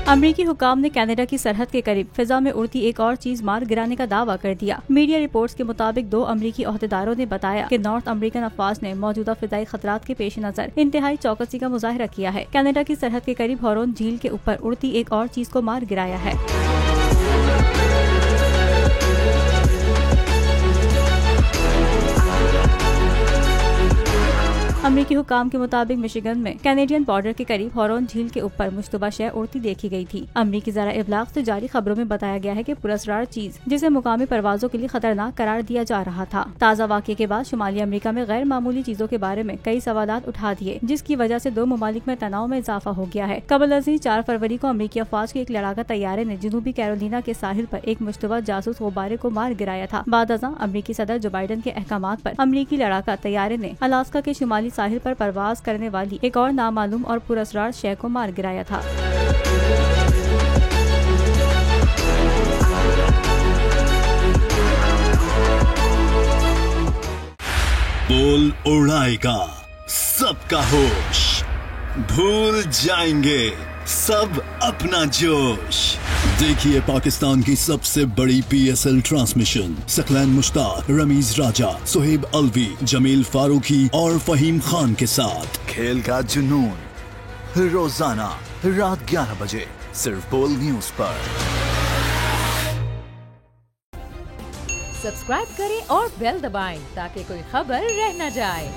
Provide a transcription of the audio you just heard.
अमेरिकी हुकाम ने कनाडा की सरहद के करीब फिजा में उड़ती एक और चीज मार गिराने का दावा कर दिया। मीडिया रिपोर्ट्स के मुताबिक 2 अमेरिकी ओहदेदारों ने बताया कि नॉर्थ अमेरिकन अफवाज ने मौजूदा फिजाई खतरात के पेश नजर इंतहाई चौकसी का मुजाहिरा किया है। कनाडा की सरहद के करीब हॉरोन झील के ऊपर उड़ती एक और चीज को मार गिराया है। अमेरिकी हुकाम के मुताबिक मिशिगन में कैनेडियन बॉर्डर के करीब हॉरोन झील के ऊपर मुश्तबा शय उड़ती देखी गई थी। अमेरिकी ज़रा इब्लाग से जारी खबरों में बताया गया है कि पुरस्कार चीज जिसे मुकामी परवाजों के लिए खतरनाक करार दिया जा रहा था। ताज़ा वाक़ये के बाद शुमाली अमेरिका में गैर मामूली चीजों के बारे में कई सवालात उठा दिए, जिसकी वजह से 2 ममालिक में तनाव में इजाफा हो गया है। कबल अज़ीज़ 4 फरवरी को अमेरिकी अफवाज के एक लड़ाका तैयारे ने जनूबी कैरोलिना के साहिल पर एक मुश्तबा जासूस गुब्बारे को मार गिराया था। बाद अज़ां अमेरिकी सदर जो बाइडन के अहकामात पर अमेरिकी लड़ाका तैयारे ने अलास्का के शुमाली साहिल पर परवाज करने वाली एक और नामालूम और पुरस्कार शय को मार गिराया था। बोल उड़ाएगा सबका होश, भूल जाएंगे सब अपना जोश। देखिए पाकिस्तान की सबसे बड़ी PSL ट्रांसमिशन सकलैन मुश्ताक, रमीज राजा, सुहेब अलवी, जमील फारूकी और फहीम खान के साथ खेल का जुनून रोजाना रात 11 बजे सिर्फ बोल न्यूज पर। सब्सक्राइब करें और बेल दबाएं ताकि कोई खबर रह न जाए।